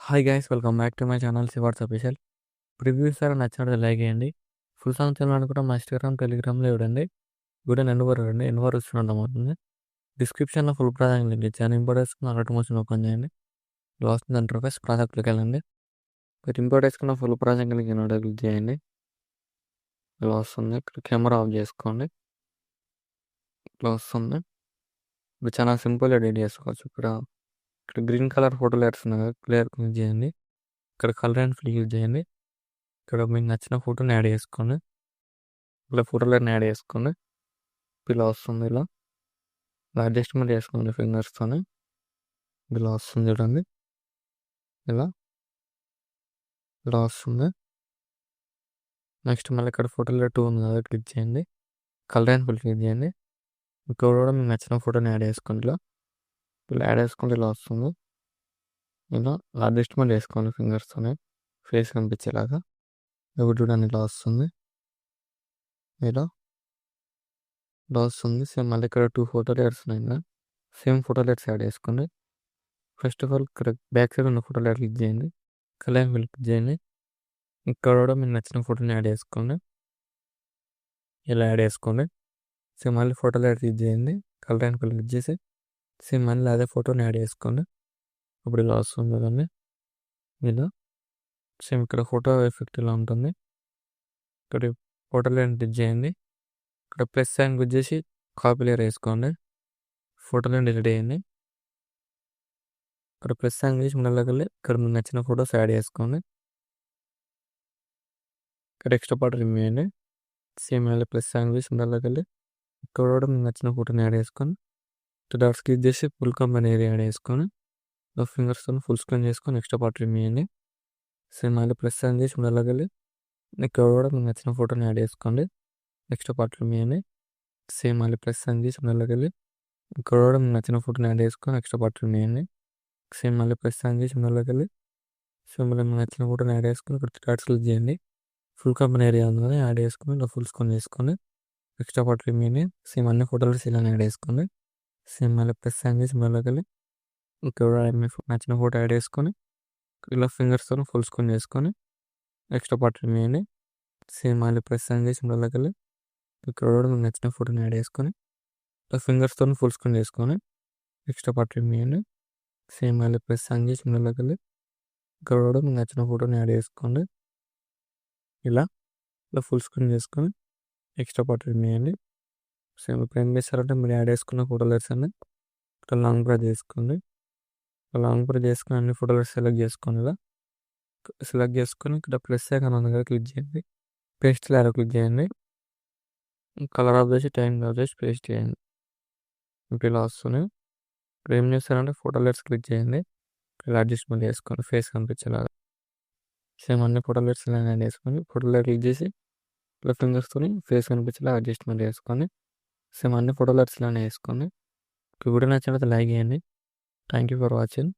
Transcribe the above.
Hi guys, welcome back to my channel Shivars official. Preview sir నచ్చినట్టు like చేయండి. Full song చేయాలనుకుంటే మా Instagram, టెలిగ్రామ్లో ఇవ్వండి. వీడియో ఎండ్ వరకు వస్తున్నాడు అవుతుంది. డిస్క్రిప్షన్లో ఫుల్ ప్రాజెక్ట్ లింక్ ఇచ్చాను. ఇంపోర్ట్ వేసుకున్న అలర్ట్ మోషన్ ఓపెన్ చేయండి. ఇలా వస్తుంది ఇంటర్ఫేస్. ప్రాజెక్ట్లోకి వెళ్ళండి. మీరు ఇంపోర్ట్ వేసుకున్న ఫుల్ ప్రాజెక్ట్ లింక్ క్లిక్ చేయండి. ఇలా వస్తుంది. ఇక్కడ కెమెరా ఆఫ్ చేసుకోండి. ఇలా వస్తుంది. ఇప్పుడు చాలా సింపుల్ ఎడిట్ చేసుకోవచ్చు. ఇక్కడ గ్రీన్ కలర్ ఫోటో లెటర్స్ ఉన్నాయి కదా, క్లియర్ క్లిక్ చేయండి. ఇక్కడ కలర్ అండ్ ఫిల్ యూజ్ చేయండి. ఇక్కడ మీకు నచ్చిన ఫోటోని యాడ్ చేసుకోండి. ఇలా ఫోటోలను యాడ్ చేసుకోండి. ఇలా వస్తుంది. ఇలా అడ్జస్ట్మెంట్ చేసుకోండి ఫింగర్స్తోనే. ఇలా వస్తుంది చూడండి. ఇలా వస్తుంది. నెక్స్ట్ మళ్ళీ ఇక్కడ ఫోటోలో 2 ఉంది కదా, క్లిక్ చేయండి. కలర్ అండ్ ఫిల్ క్లిక్ చేయండి. ఇక్కడ కూడా మీకు నచ్చిన ఫోటోని యాడ్ చేసుకోండి. ఇలా యాడ్ చేసుకుంటే ఇలా వస్తుంది. ఇలా అడ్జస్ట్మెంట్ చేసుకోండి ఫింగర్స్తోనే, ఫేస్ కనిపించేలాగా. ఇప్పుడు చూడండి ఇలా వస్తుంది. ఇలా వస్తుంది. సేమ్ మళ్ళీ ఇక్కడ 2 ఫోటో లెటర్స్ ఉన్నాయి కదా, సేమ్ ఫోటో లెటర్స్ యాడ్ చేసుకోండి. ఫస్ట్ ఆఫ్ ఆల్ ఇక్కడ బ్యాక్ సైడ్ ఉన్న ఫోటో లెటర్ క్లిక్ చేయండి. కలర్ క్లిక్ చేయండి. ఇక్కడ కూడా మీకు నచ్చిన ఫోటోని యాడ్ చేసుకోండి. ఇలా యాడ్ చేసుకోండి. సేమ్ మళ్ళీ ఫోటో లెటర్ క్లిక్ చేయండి. కలర్ అండ్ క్లిక్ చేసి సేమ్ మళ్ళీ అదే ఫోటోని యాడ్ చేసుకోండి. ఇప్పుడు ఇలా వస్తుంది కదండి. ఇలా సేమ్ ఇక్కడ ఫోటో ఎఫెక్ట్ ఇలా ఉంటుంది. ఇక్కడ ఫోటో లెటర్ క్లిక్ చేయండి. ఇక్కడ ప్లస్ సైన్ క్లిక్ చేసి కాపీ లేయర్ వేసుకోండి. ఫోటోలను డిలీట్ చేయండి. ఇక్కడ ప్లస్ సైన్ చేసి ముందరకెళ్ళి ఇక్కడ మీకు నచ్చిన ఫోటోస్ యాడ్ చేసుకోండి. ఇక్కడ ఎక్స్ట్రా పార్ట్ రిమూవ్ చేయండి. సేమ్ మళ్ళీ ప్లస్ సైన్ చేసి ముందరకెళ్ళి ఇక్కడ కూడా మీకు నచ్చిన ఫోటోని యాడ్ చేసుకొని డాట్స్ క్లిక్ చేసి ఫుల్ కంపెనీ ఏరియా యాడ్ చేసుకొని ఫింగర్స్తో ఫుల్ స్క్రీన్ చేసుకొని ఎక్స్ట్రా పార్ట్ రిమూవ్ చేయండి. సేమ్ మళ్ళీ ప్లస్ సైన్ చేసి ముందరకెళ్ళి ఇక్కడ కూడా మీకు నచ్చిన ఫోటోని యాడ్ చేసుకోండి. ఎక్స్ట్రా పార్ట్ రిమూవ్ చేయండి. సేమ్ మళ్ళీ ప్లస్ సైన్ చేసి ముందరకెళ్ళి ఇక్కడ కూడా మీకు నచ్చిన ఫోటోని యాడ్ చేసుకొని ఎక్స్ట్రా పార్ట్ రిమూవ్ చేయండి. సేమ్ మళ్ళీ ప్లస్ సైన్ చేసి ముందరకెళ్ళి సేమ్ మళ్ళీ మీకు నచ్చిన ఫోటోని యాడ్ చేసుకొని ఇక్కడ డాట్స్ క్లిక్ చేయండి. ఫుల్ కంపెనీ ఏరియా ఉంది కదా, యాడ్ చేసుకొని ఇలా ఫుల్ స్క్రీన్ చేసుకొని ఎక్స్ట్రా పార్ట్ రిమూవ్. సేమ్ అన్ని ఫోటోలు ఇలా యాడ్ చేసుకోండి. సేమ్ మళ్ళీ ప్లస్ సైన్ చేసి ముందరకెళ్ళి ఇక్కడ మీకు నచ్చిన ఫోటో యాడ్ చేసుకొని ఇలా ఫింగర్స్తో ఫుల్ స్క్రీన్ చేసుకొని ఎక్స్ట్రా పార్ట్ రిమూవ్. సేమ్ మళ్ళీ ప్లస్ సైన్ చేసి ముందరకెళ్ళి ఇక్కడ కూడా మీకు నచ్చిన ఫోటోని యాడ్ చేసుకొని ఇలా ఫింగర్స్తో ఫుల్ స్క్రీన్ చేసుకొని ఎక్స్ట్రా పార్ట్ రిమూవ్. సేమ్ మళ్ళీ ప్లస్ సైన్ చేసి ముందరకెళ్ళి ఇక్కడ కూడా మీకు నచ్చిన ఫోటోని యాడ్ చేసుకోండి. ఇలా ఫుల్ స్క్రీన్ చేసుకొని ఎక్స్ట్రా పార్ట్ రిమూవ్. సేమ్ ఇప్పుడు ఏం చేస్తారంటే మీరు యాడ్ చేసుకున్న ఫోటో లెట్స్ అన్ని ఇక్కడ లాంగ్ ప్రెస్ చేసుకోండి. లాంగ్ ప్రెస్ చేసుకుని అన్ని ఫోటో లెట్స్ సెలెక్ట్ చేసుకోండి. ఇలా సెలెక్ట్ చేసుకొని ఇక్కడ ప్లస్ ఐకాన్ ఉంది కదా, క్లిక్ చేయండి. పేస్ట్ లేయర్ క్లిక్ చేయండి. కలర్ ఆఫ్ చేసి టైం ఆఫ్ చేసి పేస్ట్ చేయండి. ఇప్పుడు ఇలా వస్తుంది. ఇప్పుడు ఏం చేస్తారంటే ఫోటో లెట్స్ క్లిక్ చేయండి. ఇలా అడ్జస్ట్మెంట్ చేసుకోండి ఫేస్ కనిపించేలాగా. సేమ్ అన్ని ఫోటో లెట్స్ ఇలా యాడ్ చేసుకొని ఫోటో లెట్ క్లిక్ చేసి ఇలా ఫింగర్స్తో ఫేస్ కనిపించేలా అడ్జస్ట్మెంట్ చేసుకొని సేమ్ అన్ని ఫోటో లెట్స్ ఇలానే వేసుకోండి. వీడియో నచ్చినట్లయితే లైక్ చేయండి. Thank you for watching.